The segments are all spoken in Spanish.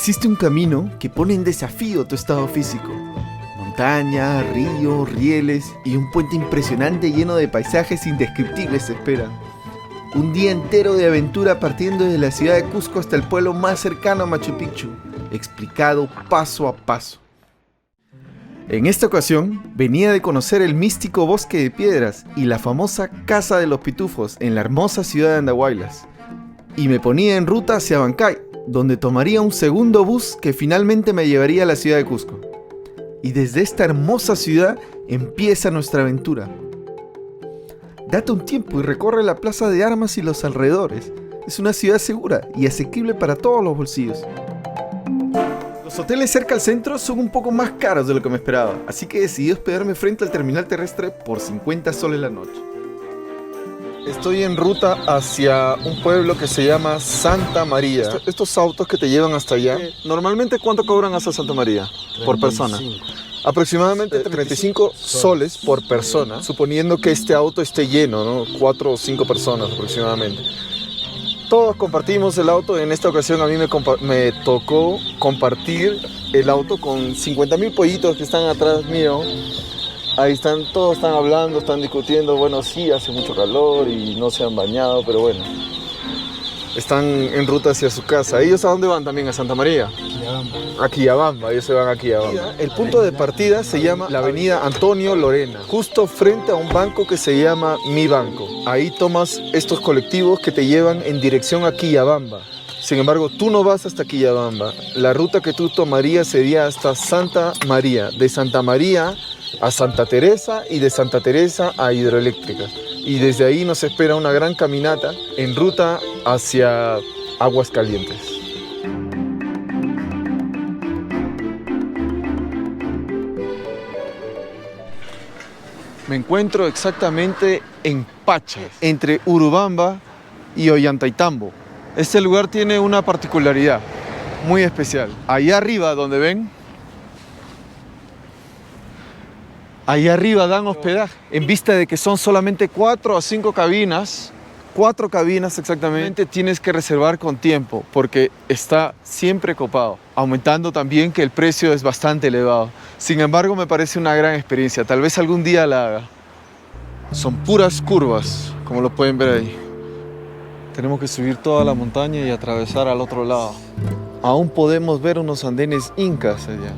Existe un camino que pone en desafío tu estado físico. Montaña, ríos, rieles y un puente impresionante lleno de paisajes indescriptibles te esperan. Un día entero de aventura partiendo desde la ciudad de Cusco hasta el pueblo más cercano a Machu Picchu, explicado paso a paso. En esta ocasión, venía de conocer el místico Bosque de Piedras y la famosa Casa de los Pitufos en la hermosa ciudad de Andahuaylas. Y me ponía en ruta hacia Abancay, donde tomaría un segundo bus que finalmente me llevaría a la ciudad de Cusco. Y desde esta hermosa ciudad empieza nuestra aventura. Date un tiempo y recorre la Plaza de Armas y los alrededores. Es una ciudad segura y asequible para todos los bolsillos. Los hoteles cerca al centro son un poco más caros de lo que me esperaba, así que decidí hospedarme frente al terminal terrestre por 50 soles la noche. Estoy en ruta hacia un pueblo que se llama Santa María. Estos autos que te llevan hasta allá, normalmente ¿cuánto cobran hasta Santa María por persona? Aproximadamente 35 soles por persona, suponiendo que este auto esté lleno, ¿no? 4 o 5 personas aproximadamente. Todos compartimos el auto. En esta ocasión a mí me tocó compartir el auto con 50.000 pollitos que están atrás mío. Ahí están, todos están hablando, están discutiendo. Bueno, sí, hace mucho calor y no se han bañado, pero bueno. Están en ruta hacia su casa. ¿Ellos a dónde van también? ¿A Santa María? A Quillabamba, ellos se van a Quillabamba. El punto de partida se llama la avenida Antonio Lorena, justo frente a un banco que se llama Mi Banco. Ahí tomas estos colectivos que te llevan en dirección a Quillabamba. Sin embargo, tú no vas hasta Quillabamba. La ruta que tú tomarías sería hasta Santa María. De Santa María a Santa Teresa y de Santa Teresa a Hidroeléctrica. Y desde ahí nos espera una gran caminata en ruta hacia Aguascalientes. Me encuentro exactamente en Pacha, entre Urubamba y Ollantaytambo. Este lugar tiene una particularidad muy especial. Allá arriba, donde ven, allá arriba dan hospedaje, en vista de que son solamente 4 a 5 cabinas. 4 cabinas exactamente, tienes que reservar con tiempo porque está siempre copado, aumentando también que el precio es bastante elevado. Sin embargo, me parece una gran experiencia, tal vez algún día la haga. Son puras curvas, como lo pueden ver ahí. Tenemos que subir toda la montaña y atravesar al otro lado. Aún podemos ver unos andenes incas allá.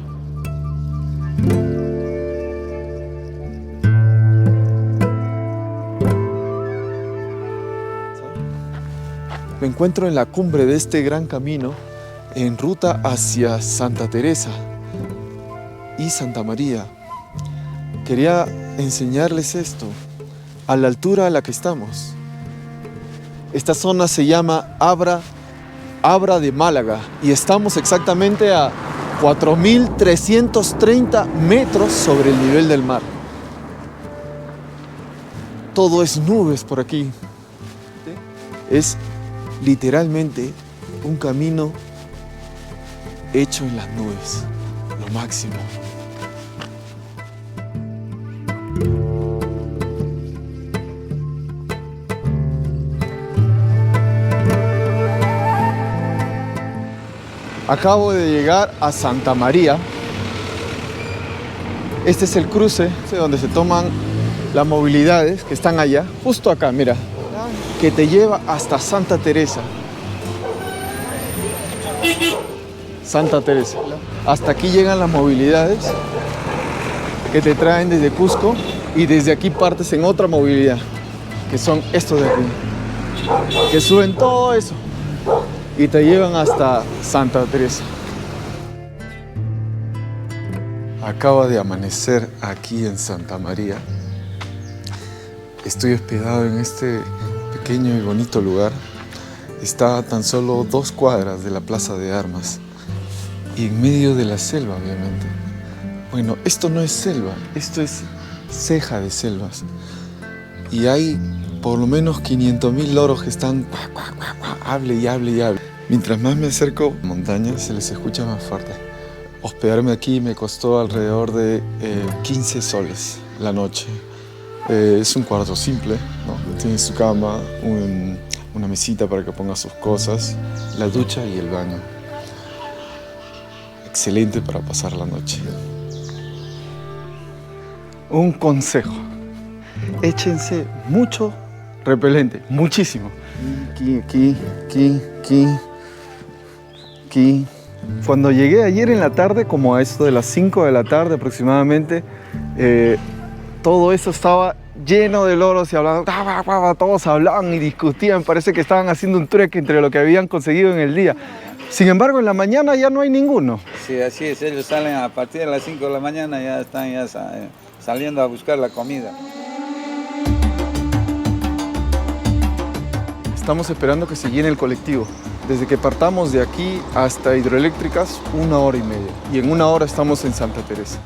Me encuentro en la cumbre de este gran camino en ruta hacia Santa Teresa y Santa María. Quería enseñarles esto a la altura a la que estamos. Esta zona se llama Abra de Málaga y estamos exactamente a 4.330 metros sobre el nivel del mar. Todo es nubes por aquí. Es literalmente un camino hecho en las nubes, lo máximo. Acabo de llegar a Santa María. Este es el cruce donde se toman las movilidades que están allá, justo acá, mira, que te lleva hasta Santa Teresa. Santa Teresa. Hasta aquí llegan las movilidades que te traen desde Cusco y desde aquí partes en otra movilidad, que son estos de aquí, que suben todo eso y te llevan hasta Santa Teresa. Acaba de amanecer aquí en Santa María. Estoy hospedado en este pequeño y bonito lugar. Está a tan solo 2 cuadras de la Plaza de Armas y en medio de la selva, obviamente. Bueno, esto no es selva, esto es ceja de selvas. Y hay por lo menos 500.000 loros que están hable y hable y hable. Mientras más me acerco a la montaña, se les escucha más fuerte. Hospedarme aquí me costó alrededor de 15 soles la noche. Es un cuarto simple, ¿no? Tiene su cama, una mesita para que ponga sus cosas, la ducha y el baño. excelente para pasar la noche. Un consejo: échense mucho repelente, muchísimo. Aquí. Cuando llegué ayer en la tarde, como a esto de las 5 de la tarde aproximadamente, todo eso estaba lleno de loros y hablaban, todos hablaban y discutían, parece que estaban haciendo un trueque entre lo que habían conseguido en el día. Sin embargo, en la mañana ya no hay ninguno. Sí, así es, ellos salen a partir de las 5 de la mañana, ya están saliendo a buscar la comida. Estamos esperando que se llene el colectivo. Desde que partamos de aquí hasta Hidroeléctricas, 1 hora y media. Y en 1 hora estamos en Santa Teresa.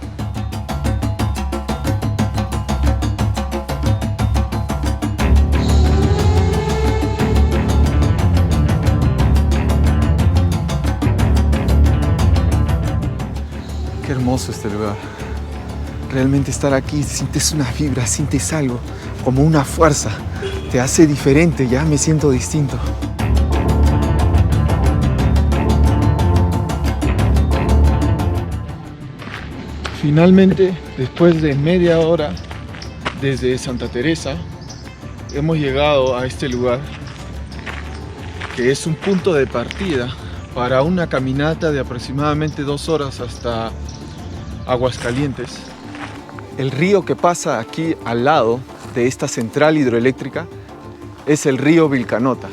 Qué hermoso este lugar. Realmente estar aquí, sientes una vibra, sientes algo, como una fuerza. Te hace diferente, ya me siento distinto. Finalmente, después de media hora desde Santa Teresa, hemos llegado a este lugar que es un punto de partida para una caminata de aproximadamente 2 horas hasta Aguascalientes. El río que pasa aquí al lado de esta central hidroeléctrica es el río Vilcanota.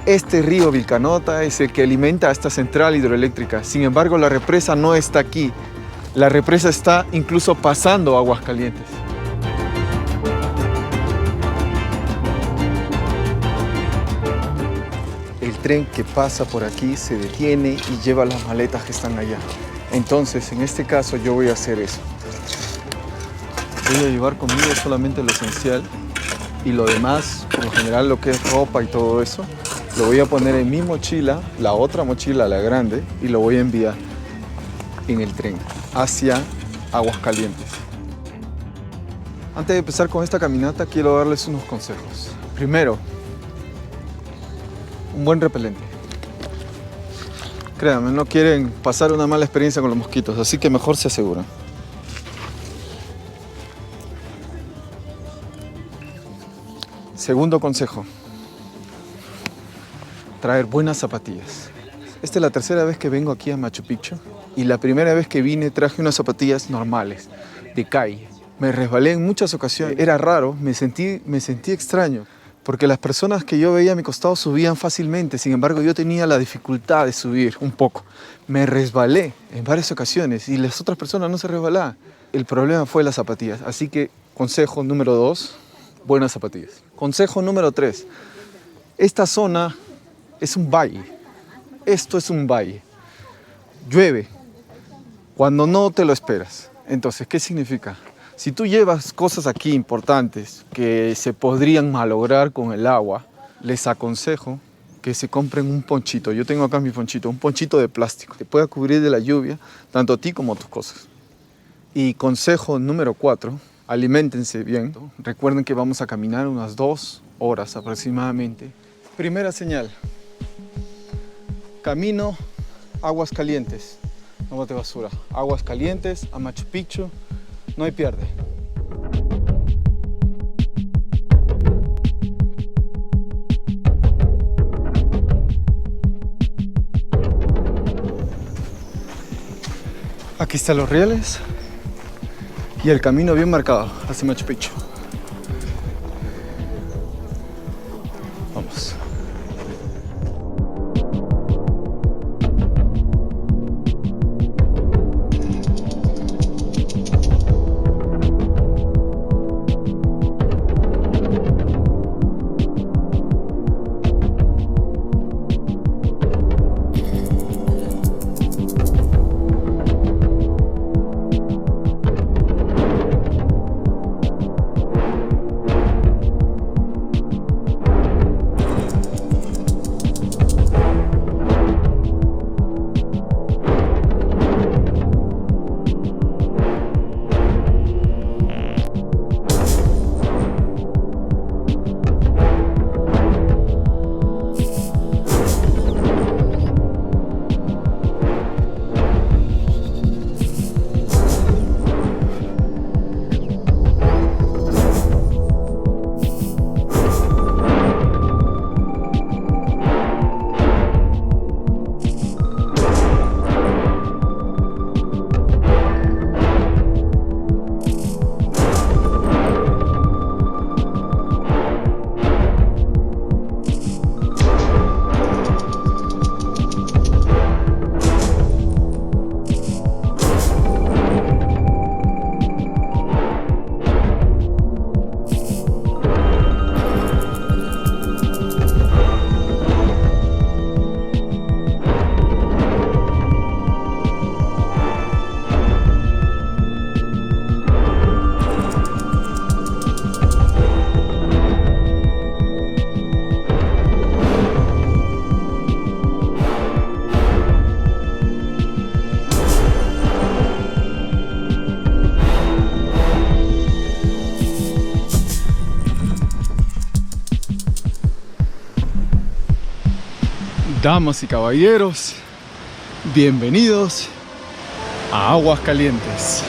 Este río Vilcanota es el que alimenta a esta central hidroeléctrica. Sin embargo, la represa no está aquí. La represa está incluso pasando a Aguascalientes. El tren que pasa por aquí se detiene y lleva las maletas que están allá. Entonces, en este caso, yo voy a hacer eso. Voy a llevar conmigo solamente lo esencial y lo demás, por lo general lo que es ropa y todo eso, lo voy a poner en mi mochila, la otra mochila, la grande, y lo voy a enviar en el tren hacia Aguascalientes. Antes de empezar con esta caminata, quiero darles unos consejos. Primero, un buen repelente. Créanme, no quieren pasar una mala experiencia con los mosquitos, así que mejor se aseguran. Segundo consejo, traer buenas zapatillas. Esta es la tercera vez que vengo aquí a Machu Picchu y la primera vez que vine traje unas zapatillas normales, de calle. Me resbalé en muchas ocasiones, era raro, me sentí extraño, porque las personas que yo veía a mi costado subían fácilmente, sin embargo yo tenía la dificultad de subir un poco. Me resbalé en varias ocasiones y las otras personas no se resbalaban. El problema fue las zapatillas, así que consejo número 2, buenas zapatillas. Consejo número 3, esta zona es un valle. Esto es un valle. Llueve cuando no te lo esperas. Entonces, ¿qué significa? Si tú llevas cosas aquí importantes que se podrían malograr con el agua, les aconsejo que se compren un ponchito. Yo tengo acá mi ponchito, un ponchito de plástico que pueda cubrir de la lluvia tanto a ti como a tus cosas. Y consejo número 4, aliméntense bien. Recuerden que vamos a caminar unas 2 horas aproximadamente. Primera señal. Camino Aguascalientes, no bote basura. Aguascalientes a Machu Picchu, no hay pierde. Aquí están los rieles y el camino bien marcado hacia Machu Picchu. Vamos. Damas y caballeros, bienvenidos a Aguascalientes.